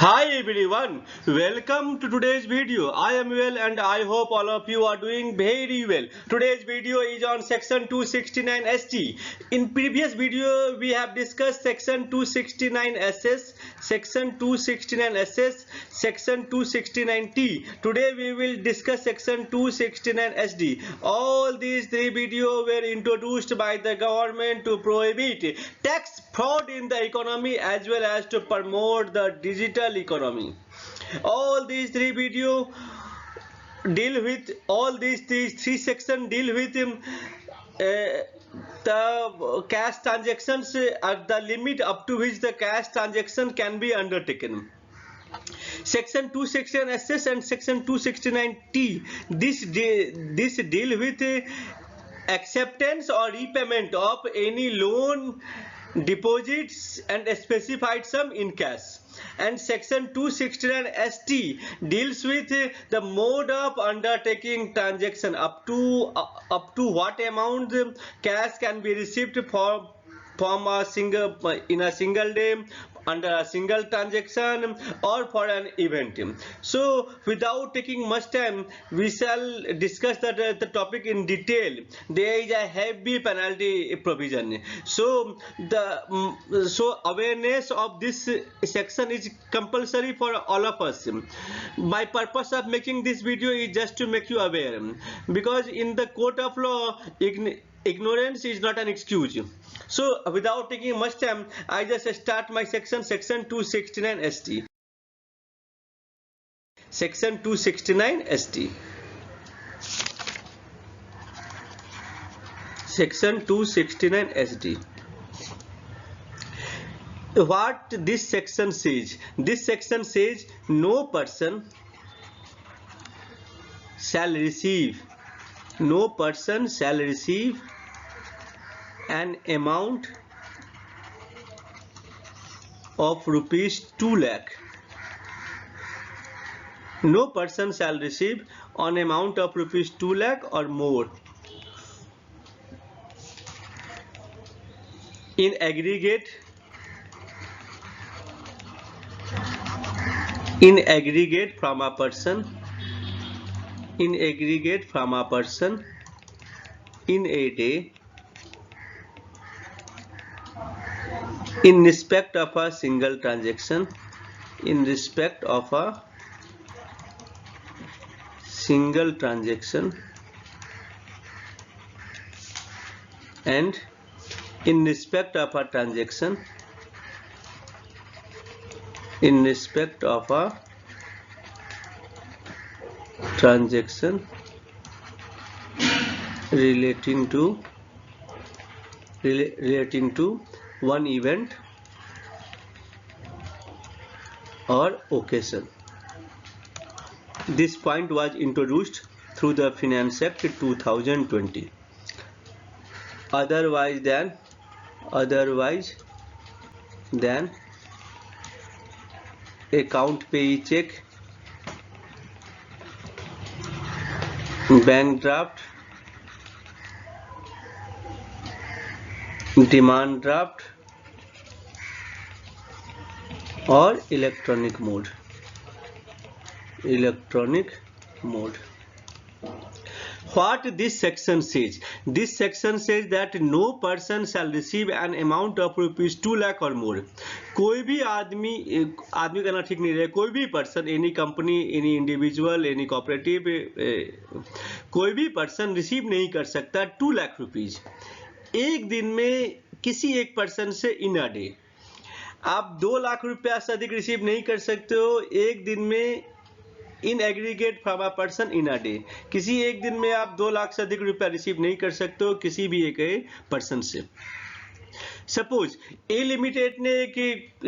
Hi everyone, welcome to today's video. I am well and I hope all of you are doing very well. Today's video is on section 269 ST. In previous video we have discussed section 269 SS, section 269 SS, section 269 T. Today we will discuss section 269 SD. All these three videos were introduced by the government to prohibit tax fraud in the economy as well as to promote the digital economy. All these three video deal with these three sections deal with the cash transactions at the limit up to which the cash transaction can be undertaken. Section 269 SS and section 269 T, this deal with acceptance or repayment of any loan, deposits and a specified sum in cash. And section 269 ST deals with the mode of undertaking transaction, up to what amount cash can be received from a single in a single day, under a single transaction or for an event. So without taking much time, we shall discuss the topic in detail. There is a heavy penalty provision. So awareness of this section is compulsory for all of us. My purpose of making this video is just to make you aware, because in the court of law ignorance is not an excuse. So without taking much time, I just start my section 269 ST. Section 269 ST. Section 269 SD. What this section says? This section says no person shall receive an amount of rupees 2 lakh. No person shall receive an amount of rupees 2 lakh or more in aggregate from a person in a day in respect of a single transaction, and in respect of a transaction relating to one event or occasion. This point was introduced through the Finance Act 2020. Otherwise than account payee check, bank draft, demand draft or electronic mode. What this section says? This section says that no person shall receive an amount of rupees 2 lakh or more. कोई भी आदमी करना ठीक नहीं रहे, कोई भी person, any company, any individual, any cooperative, कोई भी पर्सन रिसीव नहीं कर सकता 2 लाख रुपीज एक दिन में किसी एक पर्सन से इन अ डे। आप 2 लाख रुपया से अधिक रिसीव नहीं कर सकते हो एक दिन में इन aggregate from a person in a day. किसी एक दिन में आप 2 लाख से अधिक रुपया रिसीव नहीं कर सकते हो किसी भी एक पर्सन से। सपोज ए लिमिटेड ने एक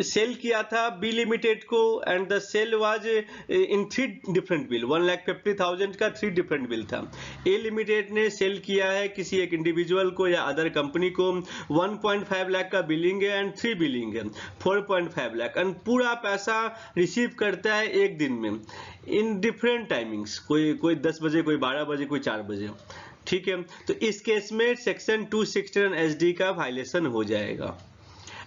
सेल किया था बी लिमिटेड को, and the sale was in 3 different bill, 1,50,000 का 3 डिफरेंट बिल था। ए लिमिटेड ने सेल किया है किसी एक इंडिविजुअल को या अदर कंपनी को, 1.5 लाख का बिलिंग है एंड 3 बिलिंग है, 4.5 लाख, एंड पूरा पैसा रिसीव करता है एक दिन में इन डिफरेंट टाइमिंग्स, कोई 10 बजे, कोई 12 बजे, कोई 4 बजे। ठीक है, तो इस केस में सेक्शन 269 SD का वायलेशन हो जाएगा।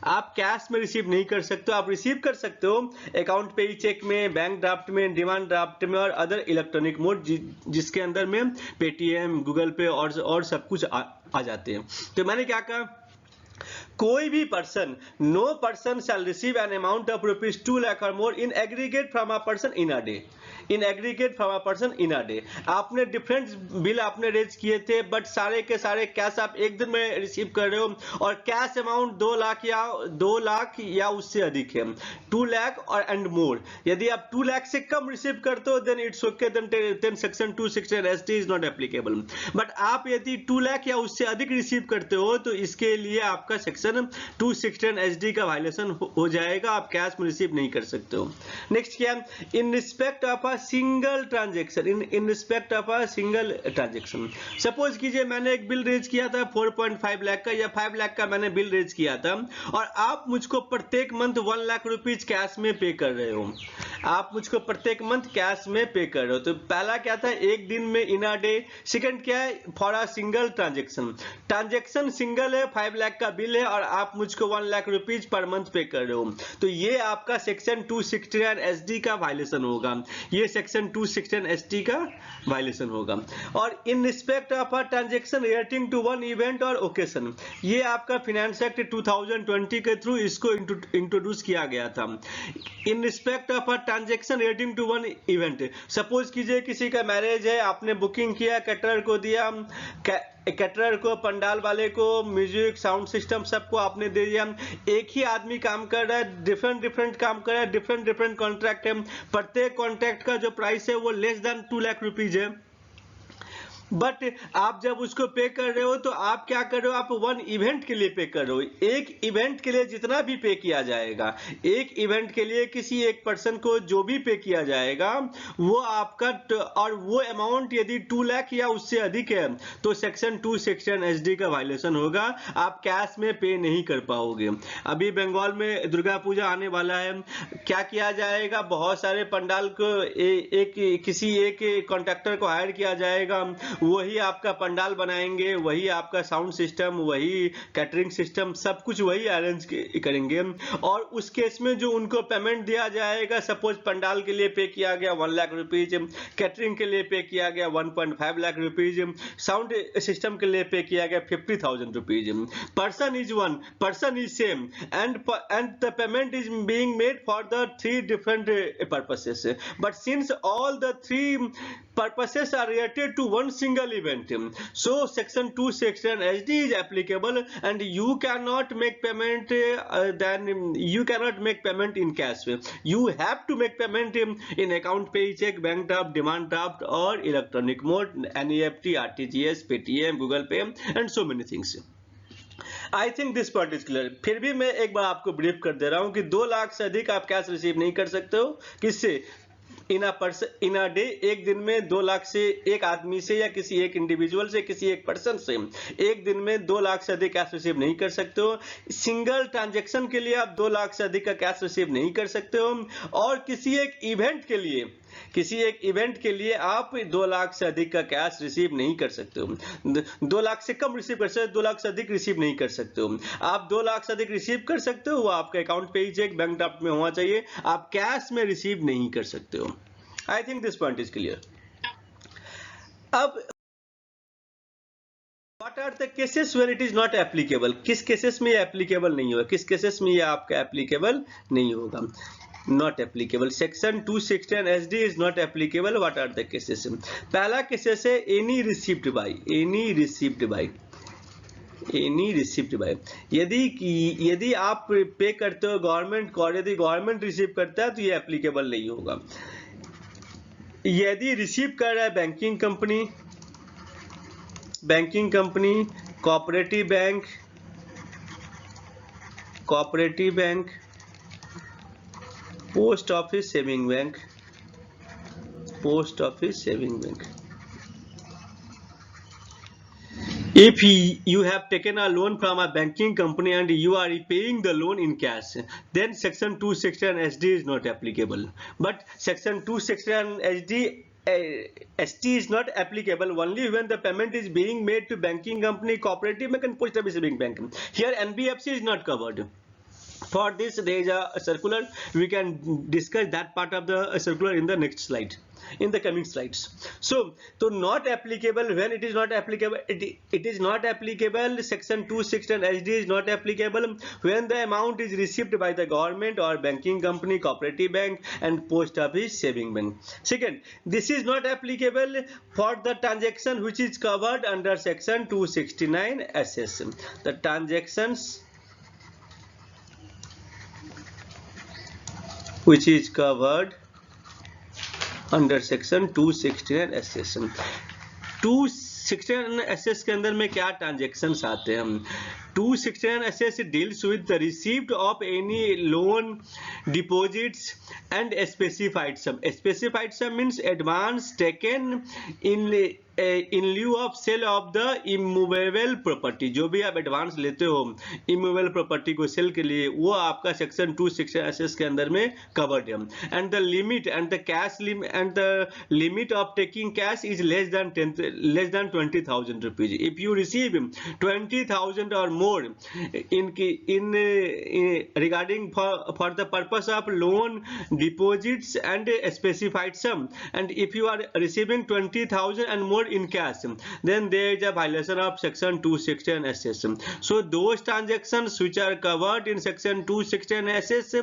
आप कैश में रिसीव नहीं कर सकते हो, आप रिसीव कर सकते हो अकाउंट पे, चेक में, बैंक ड्राफ्ट में, डिमांड ड्राफ्ट में और अदर इलेक्ट्रॉनिक मोड जिसके अंदर में पेटीएम, गूगल पे और सब कुछ आ जाते हैं। तो मैंने क्या कहा, कोई भी person, no person shall receive an amount of ₹2 lakh और more in aggregate from a person in a day, in aggregate from a person in a day. आपने डिफरेंट बिल आपने रेज किए थे, बट सारे के सारे कैश आप एक दिन में रिसीव कर रहे हो और कैश अमाउंट 2 लाख या उससे अधिक है, 2 लाख और एंड मोर। यदि आप 2 लाख से कम रिसीव करते हो then it's okay, then section 216 ST is not applicable. But आप यदि 2 लाख या उससे अधिक रिसीव करते हो तो इसके लिए आपका सेक्शन 216 SD का वायलेशन हो जाएगा, आप कैश में रिसीव नहीं कर सकते हो। नेक्स्ट क्या, इन respect of single transaction, in respect of a single transaction. Suppose कीजिए मैंने एक बिल रेज किया था 4.5 लाख का या 5 लाख का मैंने बिल रेज किया था और आप मुझको प्रत्येक मंथ 1 लाख रुपीज कैश में पे कर रहे हो, आप मुझको प्रत्येक मंथ कैश में पे कर रहे हो। तो पहला क्या था, एक दिन में इन अ डे। सेकंड क्या है, for a single transaction, transaction single है, 5 लाख का बिल है और आप मुझको 1 लाख रुपीज पर मंथ पे कर रहे हो, तो ये आपका सेक्शन 269 SD का वायलेशन होगा, ये सेक्शन 216 ST का वायलेशन होगा। और in respect of a transaction relating to one event और ओकेशन, ये आपका फाइनेंस एक्ट 2020 के थ्रू इसको इंट्रोड्यूस किया गया था। In respect of a transaction relating to one event, suppose कीजिए किसी का मैरिज है, आपने बुकिंग किया, कैटरर को दिया, कैटरर को, पंडाल वाले को, म्यूजिक साउंड सिस्टम सबको आपने दे दिया। एक ही आदमी काम कर रहा है, डिफरेंट काम कर रहा है, डिफरेंट कॉन्ट्रैक्ट है, प्रत्येक कॉन्ट्रैक्ट का जो प्राइस है वो लेस देन 2 लाख रुपीज है। बट आप जब उसको पे कर रहे हो तो आप क्या कर रहे हो, आप वन इवेंट के लिए पे कर रहे हो। एक इवेंट के लिए जितना भी पे किया जाएगा, एक इवेंट के लिए किसी एक पर्सन को जो भी पे किया जाएगा वो आपका, और वो अमाउंट यदि 2 लाख या उससे अधिक है तो सेक्शन 216 SD का वायलेशन होगा, आप कैश में पे नहीं कर पाओगे। अभी बंगाल में दुर्गा पूजा आने वाला है, क्या किया जाएगा, बहुत सारे पंडाल को किसी एक कॉन्ट्रैक्टर को हायर किया जाएगा, वही आपका पंडाल बनाएंगे, वही आपका साउंड सिस्टम, वही कैटरिंग सिस्टम, सब कुछ वही अरेंज करेंगे। और उस केस में जो उनको पेमेंट दिया जाएगा, सपोज पंडाल के लिए पे किया गया 1 लाख रुपीज, कैटरिंग के लिए पे किया गया 1.5 लाख रुपीज, साउंड सिस्टम के लिए पे किया गया 50,000 rupees. Person is one, person is same and the payment is being made for the 3 different purposes, but since all the 3 purposes are related to one single event, so section 216 SD is applicable and you cannot make payment, then you cannot make payment in cash, you have to make payment in account, pay check, bank draft, demand draft or electronic mode, NEFT, RTGS, Paytm, Google Pay and so many things. I think this point is clear. फिर भी मैं एक बार आपको brief कर दे रहा हूं कि 2 लाख से अधिक आप कैश रिसीव नहीं कर सकते हो, किससे, इन अ डे, एक दिन में 2 लाख से, एक आदमी से या किसी एक इंडिविजुअल से, किसी एक पर्सन से एक दिन में 2 लाख से अधिक कैश रिसीव नहीं कर सकते हो। सिंगल ट्रांजेक्शन के लिए आप 2 लाख से अधिक का कैश रिसीव नहीं कर सकते हो, और किसी एक इवेंट के लिए आप 2 लाख से अधिक का कैश रिसीव नहीं कर सकते हो। 2 लाख से कम रिसीव कर सकते हो, 2 लाख से अधिक रिसीव नहीं कर सकते हो। आप 2 लाख से अधिक रिसीव कर सकते हो, वो आपके अकाउंट पे ही चेक, बैंक ड्राफ्ट में होना चाहिए, आप कैश में रिसीव नहीं कर सकते हो। I think this point is clear. अब what are the cases where it is not applicable, किस केसेस में ये एप्लीकेबल नहीं होगा, किस केसेस में ये आपका एप्लीकेबल नहीं होगा, not applicable. Section 216 SD is not applicable. What are the cases, पहला केसेस है एनी रिसीव्ड बाय, यदि आप पे करते हो गवर्नमेंट को, यदि गवर्नमेंट रिसीव करता है तो ये एप्लीकेबल नहीं होगा। यदि रिसीव कर रहा है banking company, cooperative bank, post office saving bank, if you have taken a loan from a banking company and you are repaying the loan in cash, then section 216 SD is not applicable. But section 216 SD ST is not applicable only when the payment is being made to banking company, cooperative bank and post office saving bank. Here NBFC is not covered. For this, there is a circular. We can discuss that part of the circular in the next slide, in the coming slides. So not applicable, when it is not applicable, it is not applicable. Section 216 SD is not applicable when the amount is received by the government or banking company, cooperative bank, and post office saving bank. Second, this is not applicable for the transaction which is covered under section 269 SS. The transactions which is covered under section 269 SS. 269 SS के अंदर में क्या transactions आते हैं? 269 SS deals with the receipt of any loan, deposits and specified sum. Specified sum means advance taken in lieu of sale of the immovable property. जो भी आप advance लेते हो immovable property को सेल के लिए, वो आपका सेक्शन 269 SS के अंदर में कवर्ड है. And the limit and the cash limit and the limit of taking cash is less than 20,000 rupees. If you receive 20,000 or more in regarding for the purpose of loan, deposits and specified sum, and if you are receiving 20,000 and more in cash, then there is a violation of section 269 SS. So those transactions which are covered in section 269 SS,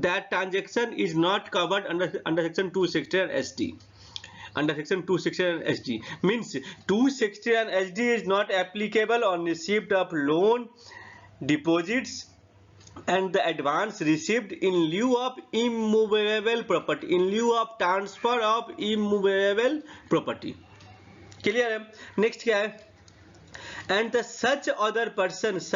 that transaction is not covered under section 269 SD. Under section 269 SD means 269 SD is not applicable on receipt of loan, deposits and the advance received in lieu of immovable property, in lieu of transfer of immovable property. Clear है? Next क्या है? And the such other persons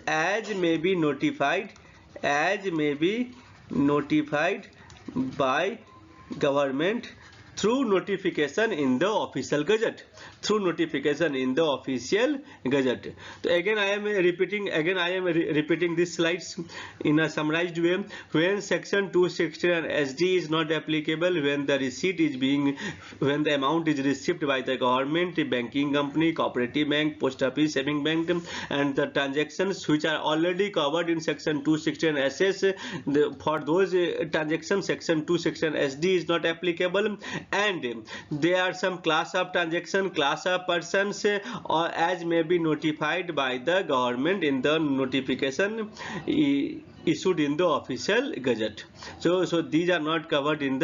as may be notified by government through notification in the official gazette. So again I am repeating these slides in a summarized way. When section 269 SD is not applicable when the amount is received by the government, banking company, cooperative bank, post office, saving bank, and the transactions which are already covered in section 269 SS, for those transactions section 269 SD is not applicable. And there are some class of transaction, class of persons or as may be notified by the government in the notification issued in the official gazette. So these are not covered these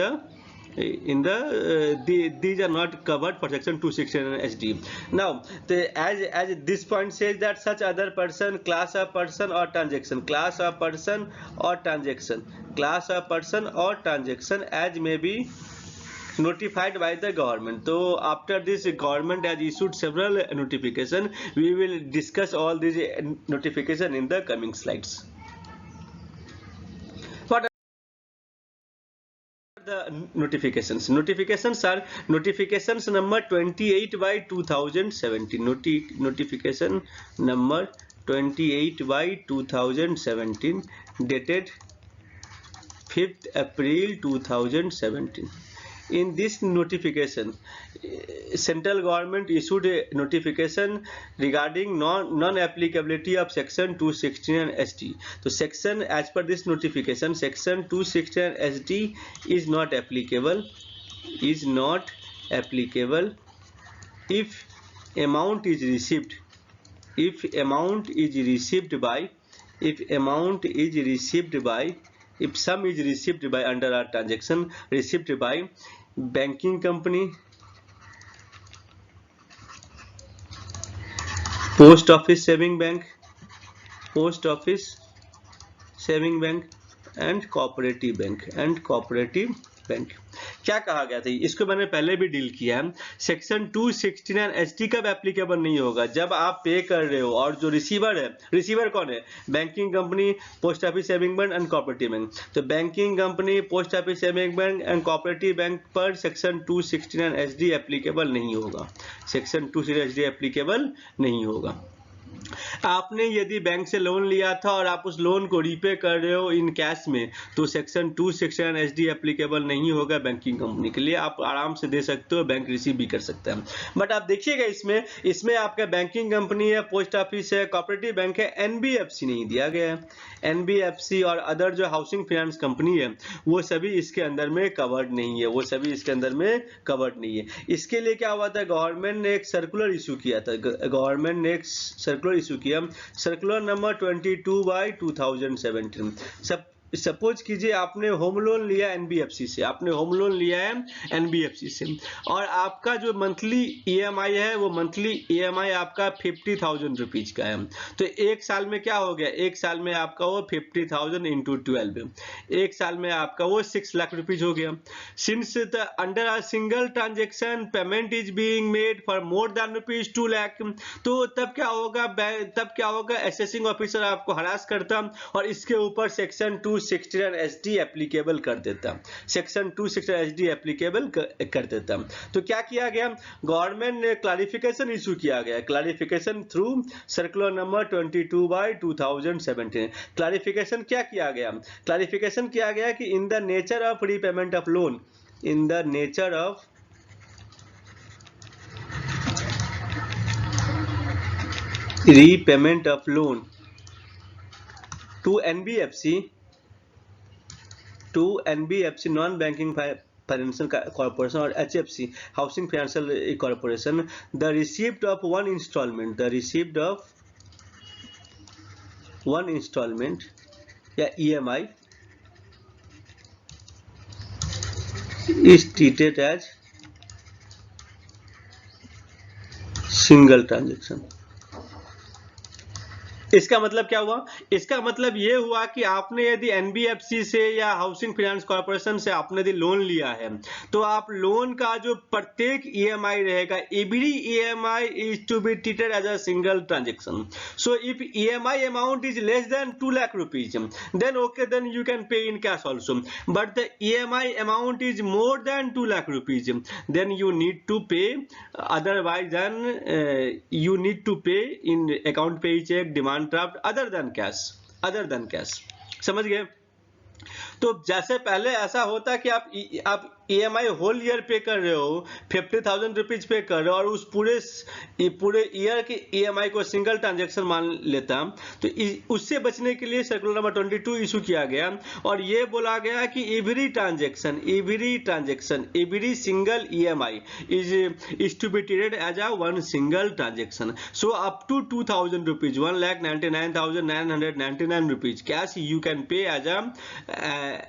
are not covered for section 269 SD. Now as this point says that such other person, class of person or transaction as may be notified by the government. So after this, government has issued several notification. We will discuss all these notification in the coming slides. What are the notifications? Notifications are notifications number 28 by 2017. Notification number 28 by 2017 dated 5th April 2017. In this notification, central government issued a notification regarding non-applicability of section 269 SD. So section, as per this notification, section 269 SD is not applicable if amount is received if sum is received by under our transaction received by banking company, post office saving bank and cooperative bank. क्या कहा गया था? इसको मैंने पहले भी deal किया है. सेक्शन 269 SD कब एप्लीकेबल नहीं होगा? जब आप पे कर रहे हो और जो रिसीवर है, रिसीवर कौन है? Banking company, post office saving bank and cooperative bank. तो banking company, post office saving bank and cooperative bank पर सेक्शन 269 SD एप्लीकेबल नहीं होगा. सेक्शन 269 SD एप्लीकेबल नहीं होगा. आपने यदि बैंक से लोन लिया था और आप उस लोन को रीपे कर रहे हो इन कैश में, तो सेक्शन 269 एसडी एप्लीकेबल नहीं होगा बैंकिंग कंपनी के लिए। आप आराम से दे सकते हो, बैंक रिसीव भी कर सकता है। बट आप देखिएगा इसमें आपका बैंकिंग कंपनी है, पोस्ट ऑफिस है, कोऑपरेटिव बैंक है, एनबीएफसी नहीं दिया गया है। एनबीएफसी और अदर जो हाउसिंग फाइनेंस कंपनी है वो सभी इसके अंदर में कवर्ड नहीं है, वो सभी इसके अंदर में कवर्ड नहीं है। इसके लिए क्या हुआ था, गवर्नमेंट ने एक सर्कुलर इशू किया था, गवर्नमेंट ने एक सर्कुलर इशू किया, सर्कुलर नंबर 22/2017। सपोज कीजिए आपने होम लोन लिया एनबीएफसी से, आपने होम लोन लिया है एनबीएफसी से, और आपका जो मंथली ईएमआई है वो मंथली ईएमआई आपका 50,000 रुपीज का है। तो एक साल में क्या हो गया, एक साल में आपका वो 50,000 इंटू 12, एक साल में आपका वो 6 लाख रुपीज हो गया। Since the under a single transaction payment is being made for more than ₹2 lakh, तो तब क्या होगा, असेसिंग ऑफिसर आपको हरास करता और इसके ऊपर सेक्शन 269 एसडी एप्लीकेबल कर देता, सेक्शन 269 एसडी एप्लीकेबल कर देता। तो क्या किया गया, गवर्नमेंट ने क्लैरिफिकेशन इशू किया गया, clarification through circular number 22/2017। Clarification क्या किया गया, क्लैरिफिकेशन किया गया कि in the nature of repayment of loan, in the nature of repayment of loan to NBFC non-banking financial corporation or HFC housing financial corporation, the receipt of one installment या EMI is treated as single transaction। इसका मतलब क्या हुआ, इसका मतलब ये हुआ कि आपने यदि एनबीएफसी से या हाउसिंग फाइनेंस कॉर्पोरेशन से आपने यदि लोन लिया है, तो आप लोन का जो प्रत्येक ईएमआई रहेगा, every EMI is to be treated as a single transaction. So if EMI amount is less than 2 lakh rupees, then okay, then you can pay in cash also, but the EMI amount is more than 2 lakh rupees, then you need to pay, otherwise then you need to pay in account pay check, demand draft, other than cash। समझ गए। तो जैसे पहले ऐसा होता कि आप EMI whole year पे कर रहे हो, 50,000 रुपीज पे कर रहे हो और उस पूरे ईयर की ईएमआई को सिंगल ट्रांजेक्शन मान लेता, तो उससे बचने के लिए सर्कुलर नंबर 22 इशू किया गया और ये बोला गया कि every transaction every single EMI is to be treated as a one single transaction. So up to 2,000 rupees, 1,99,999 rupees cash you can pay as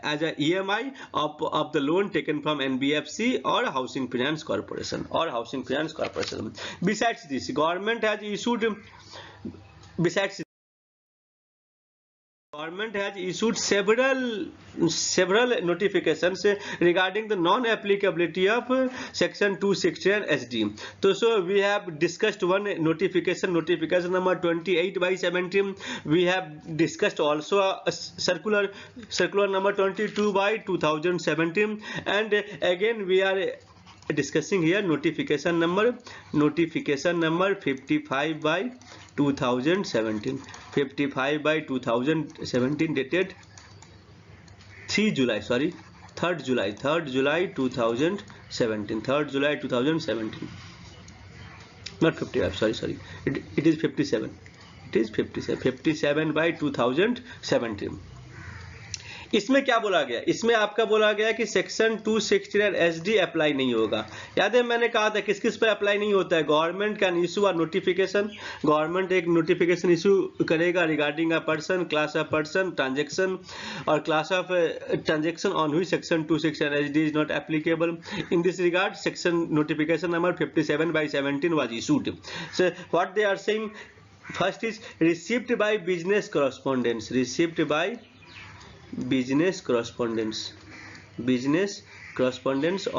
a EMI of the loan taken from NBFC or Housing Finance Corporation Besides this, government has issued several notifications regarding the non-applicability of section 269 SD. So we have discussed one notification number 28/17. We have discussed also a circular number 22/2017, and again we are discussing here notification number 55/2017, 55/2017 dated 3rd July 2017, not 55, sorry, it is 57, 57/2017। इसमें क्या बोला गया, इसमें आपका बोला गया कि section 269 SD apply नहीं होगा। याद है मैंने कहा था किस किस पर अप्लाई नहीं होता है, government can issue a notification, government एक नोटिफिकेशन इशू करेगा regarding a person, class of person, transaction और क्लास ऑफ ट्रांजेक्शन ऑन हुई section 269 SD is not applicable. In this regard section notification number 57/17 was issued। So what they are saying, first is received by business correspondence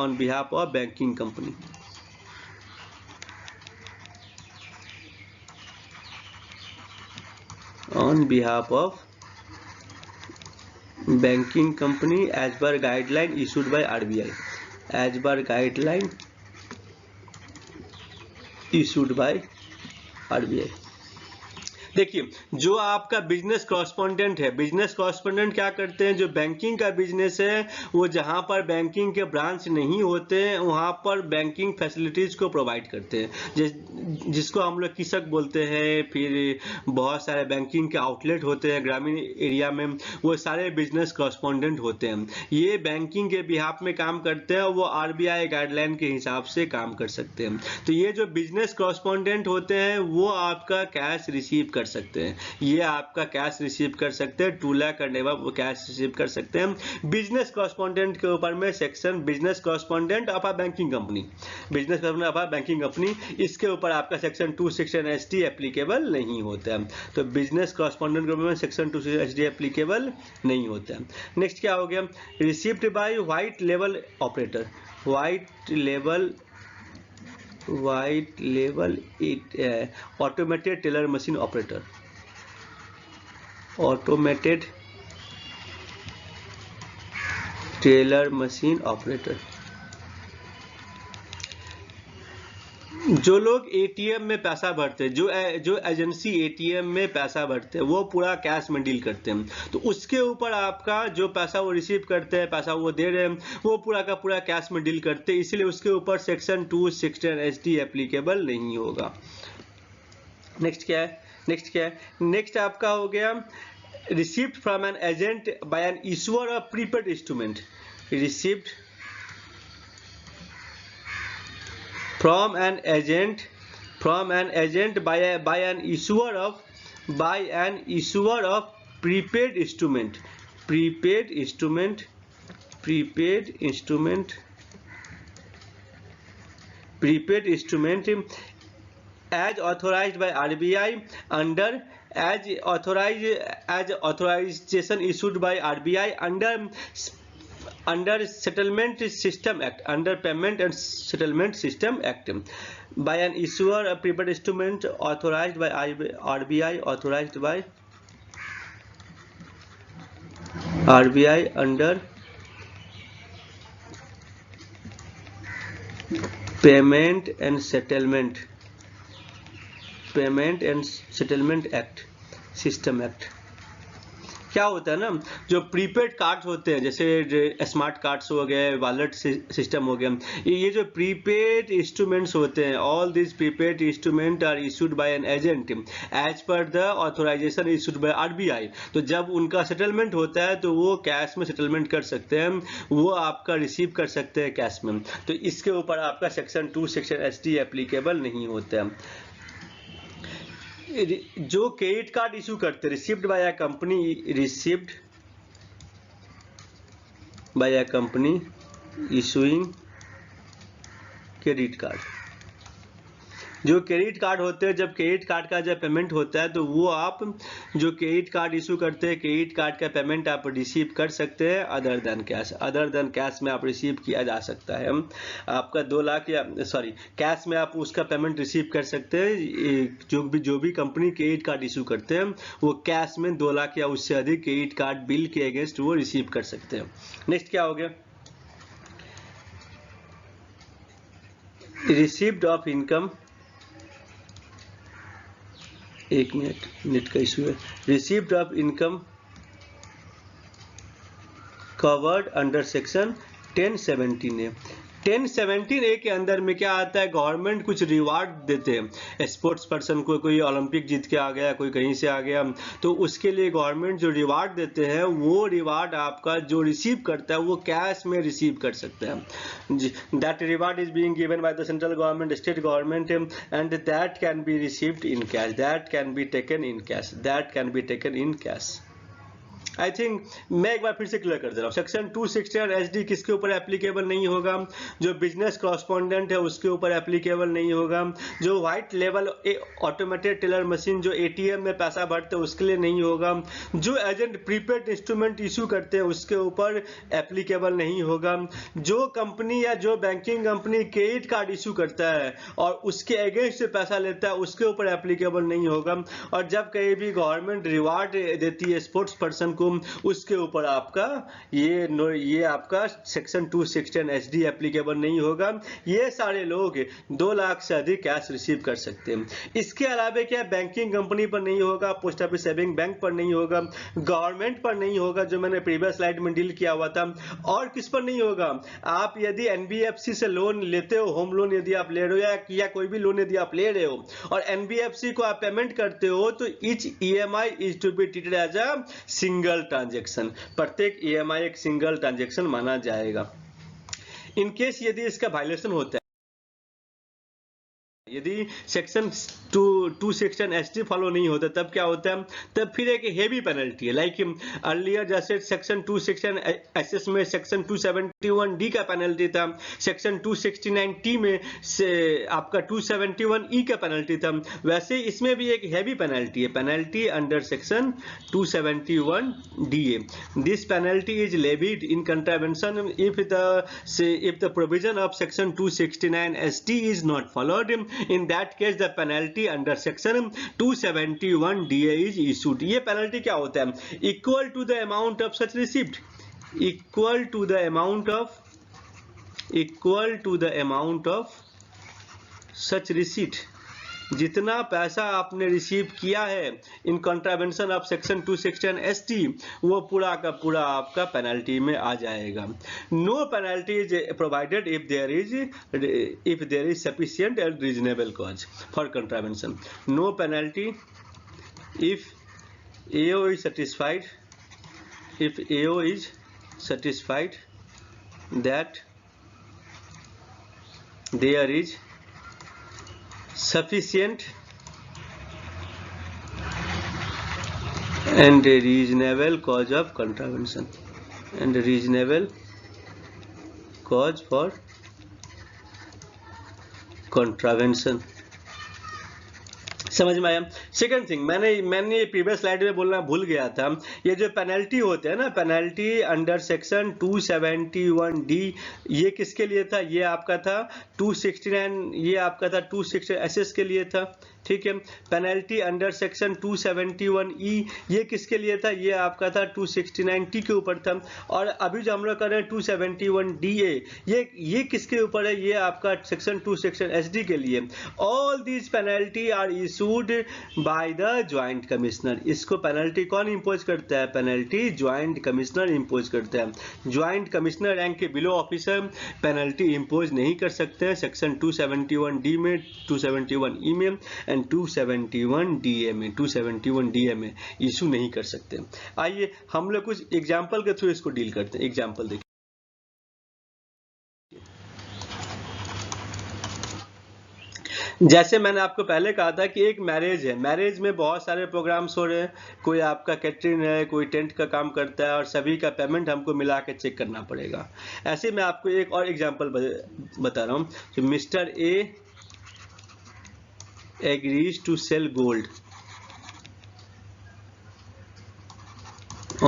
on behalf of banking company, as per guideline issued by RBI, देखिए, जो आपका business correspondent है, business correspondent क्या करते हैं, जो banking का business है वो जहां पर बैंकिंग के ब्रांच नहीं होते हैं वहां पर बैंकिंग फैसिलिटीज को प्रोवाइड करते हैं, जिसको हम लोग कृषक बोलते हैं। फिर बहुत सारे बैंकिंग के आउटलेट होते हैं ग्रामीण एरिया में, वो सारे बिजनेस कॉरस्पॉन्डेंट होते हैं। ये बैंकिंग के बिहाफ में काम करते हैं, वो आरबीआई गाइडलाइन के हिसाब से काम कर सकते हैं। तो ये जो बिजनेस कॉरस्पॉन्डेंट होते हैं वो आपका कैश रिसीव कर सकते हैं, ये आपका कैश रिसीव कर सकते हैं, 2 लाख करने के बाद वो कैश रिसीव कर सकते हैं। बिजनेस कॉरस्पॉन्डेंट के ऊपर में section business correspondent of a banking company, business correspondent of a banking company, इसके ऊपर आपका सेक्शन 216 एसटी एप्लीकेबल नहीं होता है। तो बिजनेस कॉरस्पॉन्डेंट के ऊपर में सेक्शन 216 एसटी एप्लीकेबल नहीं होता है। नेक्स्ट क्या हो गया, received by white level operator, white level automated teller machine operator, automated teller machine operator. जो लोग एटीएम में पैसा भरते हैं, जो एजेंसी एटीएम में पैसा भरते हैं वो पूरा कैश में डील करते हैं, तो उसके ऊपर आपका जो पैसा वो रिसीव करते हैं, पैसा वो दे रहे हैं, वो पूरा का पूरा कैश में डील करते हैं, इसलिए उसके ऊपर सेक्शन 216 एसटी एप्लीकेबल नहीं होगा। नेक्स्ट क्या है, नेक्स्ट आपका हो गया received from an agent by an issuer of prepaid instrument, received from an agent by an issuer of prepaid instrument as authorized by RBI as authorization issued by RBI under Settlement System Act, under Payment and Settlement System Act, by an issuer of prepaid instrument authorized by RBI, under Payment and Settlement Act, System Act। क्या होता है ना, जो prepaid cards होते हैं जैसे smart cards हो गए, वॉलेट सिस्टम हो गया, ये जो प्रीपेड इंस्ट्रूमेंट्स होते हैं, all this prepaid instrument are issued by an agent as per the authorization issued by RBI. तो जब उनका सेटलमेंट होता है तो वो कैश में सेटलमेंट कर सकते हैं, वो आपका रिसीव कर सकते हैं कैश में, तो इसके ऊपर आपका सेक्शन 216 एसटी एप्लीकेबल नहीं होता है। जो क्रेडिट कार्ड इशू करते, received by a company issuing credit card, जो क्रेडिट कार्ड होते हैं, जब क्रेडिट कार्ड का जब पेमेंट होता है तो वो आप जो क्रेडिट कार्ड इशू करते हैं, क्रेडिट कार्ड का पेमेंट आप रिसीव कर सकते हैं अदर देन कैश में आप रिसीव किया जा सकता है। आपका 2 लाख या कैश में आप उसका पेमेंट रिसीव कर सकते हैं। जो भी कंपनी क्रेडिट कार्ड इशू करते हैं वो कैश में 2 लाख या उससे अधिक क्रेडिट कार्ड बिल के अगेंस्ट वो रिसीव कर सकते हैं। नेक्स्ट क्या हो गया, रिसीव्ड ऑफ इनकम, एक मिनट नेट का इशू है, received of income covered under section 1017 है। 1017 ए के अंदर में क्या आता है, गवर्नमेंट कुछ रिवार्ड देते हैं स्पोर्ट्स पर्सन को, कोई ओलंपिक जीत के आ गया, कोई कहीं से आ गया, तो उसके लिए गवर्नमेंट जो रिवार्ड देते हैं वो रिवार्ड आपका जो रिसीव करता है वो कैश में रिसीव कर सकते हैं। That reward is being given by the central government, state government, and that can be received in cash, that can be taken in cash. I think मैं एक बार फिर से क्लियर कर दे रहा हूँ, सेक्शन 216 एसडी किसके ऊपर एप्लीकेबल नहीं होगा, जो बिजनेस कॉरस्पॉन्डेंट है उसके ऊपर एप्लीकेबल नहीं होगा, जो white level automated teller machine जो एटीएम में पैसा भरते हैं उसके लिए नहीं होगा, जो एजेंट प्रीपेड इंस्ट्रूमेंट इशू करते हैं उसके ऊपर एप्लीकेबल नहीं होगा, जो कंपनी या जो banking company credit card issue करता है और उसके अगेंस्ट से पैसा लेता है उसके ऊपर एप्लीकेबल नहीं होगा, और जब कहीं भी गवर्नमेंट रिवार्ड देती है स्पोर्ट्स पर्सन को उसको उसके ऊपर आपका ये आपका सेक्शन 216 एसडी एप्लीकेबल नहीं होगा। ये सारे लोग 2 लाख से अधिक कैश रिसीव कर सकते हैं। इसके अलावा क्या बैंकिंग कंपनी पर नहीं होगा, पोस्ट ऑफिस सेविंग बैंक पर नहीं होगा, गवर्नमेंट पर नहीं होगा जो मैंने प्रीवियस स्लाइड में डील किया हुआ था। और किस पर नहीं होगा, आप यदि एनबीएफसी से लोन लेते हो, होम लोन यदि आप ले रहे हो या कोई भी लोन यदि आप ले रहे हो और एनबीएफसी को आप पेमेंट करते हो तो each EMI is to be treated as a single transaction. प्रत्येक ईएमआई एक सिंगल ट्रांजेक्शन माना जाएगा। इन केस यदि इसका वायलेशन होता है, यदि सेक्शन 216 एसटी फॉलो नहीं होता तब क्या होता है, तब फिर एक हेवी पेनल्टी है। लाइक अर्लियर जैसे सेक्शन 216 एसएस में सेक्शन 271 डी का पेनल्टी था, सेक्शन 269 टी में से आपका 271 ई का पेनल्टी था, वैसे इसमें भी एक हेवी पेनल्टी है, penalty under section 271 D. This penalty is levied in contravention if the provision of section 269 ST is not followed. In that case the penalty under section 271 DA is issued। ये penalty क्या होता है, equal to the amount of such receipt, equal to the amount of such receipt। जितना पैसा आपने receive किया है in contravention of section 216 ST वो पूरा का पूरा आपका पेनल्टी में आ जाएगा। No penalty is provided if there is sufficient and reasonable cause for contravention. No penalty if AO is satisfied, if AO is satisfied that there is sufficient and reasonable cause of contravention and reasonable cause for contravention। समझ में आया। Second thing, मैंने previous slide में बोलना भूल गया था, ये जो पेनल्टी होते हैं ना, पेनल्टी अंडर सेक्शन 271 डी, ये किसके लिए था, ये आपका था 269, ये आपका था 260 एसएस के लिए था, ठीक है। पेनल्टी अंडर सेक्शन 271 ई ये किसके लिए था, ये आपका था 269 टी के ऊपर था। और अभी जो हम लोग कर रहे हैं 271 डी ये किसके ऊपर है, ये आपका सेक्शन 216 एसडी के लिए। All these penalty are issued by the joint commissioner. इसको पेनल्टी कौन इंपोज करता है, पेनल्टी ज्वाइंट कमिश्नर इंपोज करता है। ज्वाइंट कमिश्नर रैंक के बिलो ऑफिसर पेनल्टी इंपोज नहीं कर सकते हैं सेक्शन 271 डी में, 271 ई में एंड 271 डीए में, 271 डीए में इशू नहीं कर सकते। आइए हम लोग कुछ एग्जांपल के थ्रू इसको डील करते हैं। एग्जांपल देखिए, जैसे मैंने आपको पहले कहा था कि एक मैरिज है, मैरिज में बहुत सारे प्रोग्राम्स हो रहे हैं, कोई आपका कैटरिंग है, कोई टेंट का काम करता है और सभी का पेमेंट हमको मिला के चेक करना पड़ेगा। ऐसे मैं आपको एक और एग्जांपल बता रहा हूँ। तो mister A agrees to sell gold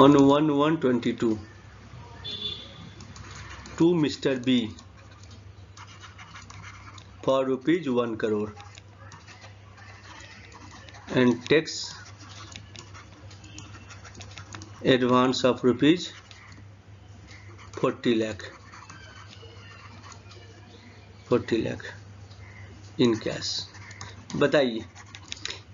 on 1/1/22 to Mr. B for rupees 1 crore and takes advance of rupees 40 lakh in cash। बताइए,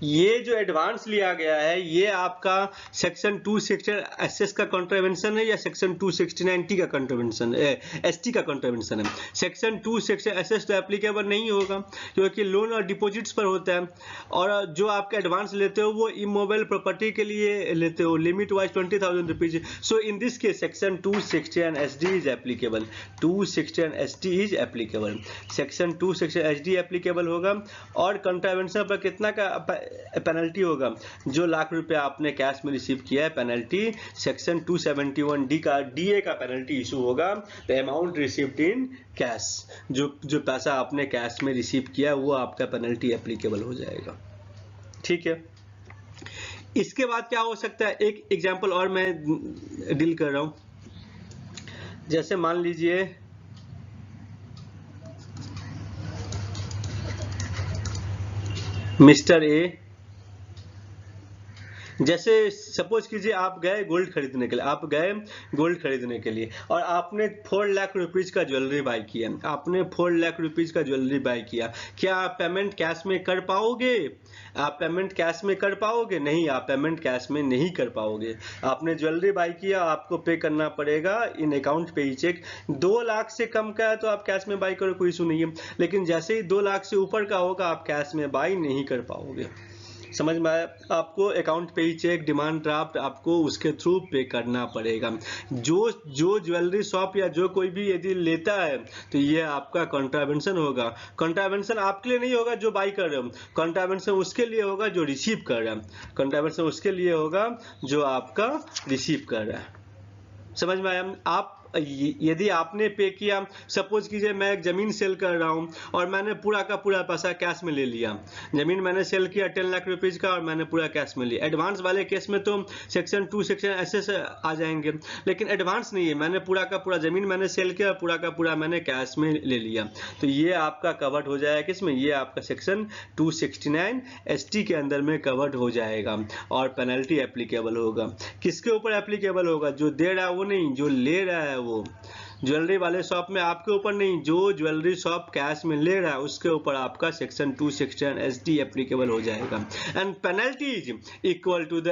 ये जो एडवांस लिया गया है ये आपका सेक्शन 216 एसएस का कॉन्ट्रावेंशन है या सेक्शन 269 टी का कॉन्ट्रावेंशन है, एसटी का कॉन्ट्रावेंशन है। सेक्शन 216 एसएस तो एप्लीकेबल नहीं होगा क्योंकि लोन और डिपॉजिट्स पर होता है, और जो आपका एडवांस लेते हो वो इमोबाइल प्रॉपर्टी के लिए लेते हो, limit wise 20,000 rupees. So in this case section 216 SD is applicable, 216 SD is applicable, section 216 SD applicable होगा। और कॉन्ट्रावेंशन पर कितना का पेनल्टी होगा, जो लाख रुपए आपने कैश में रिसीव किया है पेनल्टी सेक्शन 271 डी का डीए का पेनल्टी इशू होगा। The amount received in cash, जो पैसा आपने कैश में रिसीव किया वो आपका पेनल्टी एप्लीकेबल हो जाएगा, ठीक है। इसके बाद क्या हो सकता है, एक एग्जांपल और मैं डील कर रहा हूं। जैसे मान लीजिए मिस्टर ए जैसे सपोज कीजिए आप गए गोल्ड खरीदने के लिए, और आपने 4 लाख रुपीज का ज्वेलरी बाय किया, क्या आप पेमेंट कैश में कर पाओगे? नहीं, आप पेमेंट कैश में नहीं कर पाओगे। आपने ज्वेलरी बाय किया, आपको पे करना पड़ेगा इन अकाउंट पे ही चेक। 2 लाख से कम का है तो आप कैश में बाय करो, कोई इशू नहीं है, लेकिन जैसे ही 2 लाख से ऊपर का होगा आप कैश में बाय नहीं कर पाओगे। समझ में आया? आपको अकाउंट पे ही चेक, डिमांड ड्राफ्ट आपको उसके थ्रू पे करना पड़ेगा। जो ज्वेलरी शॉप या जो कोई भी यदि लेता है तो ये आपका कॉन्ट्रावेंशन होगा। कॉन्ट्रावेंशन आपके लिए नहीं होगा जो बाई कर रहे हो, कॉन्ट्रावेंशन उसके लिए होगा जो रिसीव कर रहा है, कॉन्ट्रावेंशन उसके लिए होगा जो आपका रिसीव कर रहा है। समझ में आया? आप यदि आपने पे किया, सपोज कीजिए मैं एक जमीन सेल कर रहा हूं और मैंने पूरा का पूरा पैसा कैश में ले लिया, जमीन मैंने सेल किया 10 लाख रुपीज का और मैंने पूरा कैश में लिया। एडवांस वाले केस में तो सेक्शन 2 सेक्शन ऐसे से आ जाएंगे, लेकिन एडवांस नहीं है, मैंने पूरा का पूरा जमीन मैंने सेल किया, पूरा का पूरा मैंने कैश में ले लिया, तो ये आपका कवर्ड हो जाएगा किसमें? ये आपका सेक्शन 269 ST के अंदर में कवर्ड हो जाएगा और पेनल्टी एप्लीकेबल होगा। किसके ऊपर एप्लीकेबल होगा? जो दे रहा है वो नहीं, जो ले रहा है वो। ज्वेलरी वाले शॉप में आपके ऊपर नहीं, जो ज्वेलरी शॉप कैश में ले रहा है उसके ऊपर आपका सेक्शन 269 ST एप्लीकेबल हो जाएगा। And penalty is equal to the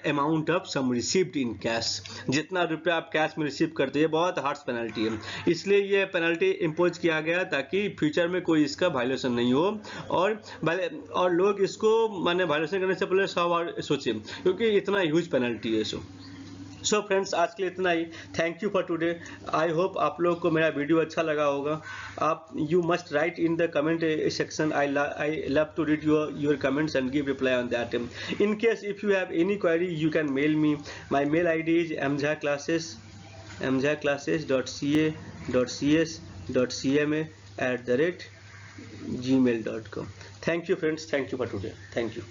amount of sum received in cash. जितना रुपया आप कैश में रिसीव करते हैं, बहुत हार्श पेनल्टी है, इसलिए ये पेनल्टी इम्पोज किया गया ताकि फ्यूचर में कोई इसका वायलेशन नहीं हो और लोग इसको माने वायलेशन करने से पहले 100 बार सोचे, क्योंकि इतना ह्यूज पेनल्टी है। सो फ्रेंड्स, आज के लिए इतना ही। Thank you for today. I hope आप लोग को मेरा वीडियो अच्छा लगा होगा। आप you must write in the comment section. I love to read your comments and give reply on that. In case if you have any query you can mail me. My mail ID is amjaclasses.ca.cma@gmail.com. Thank you friends. Thank you for today. Thank you.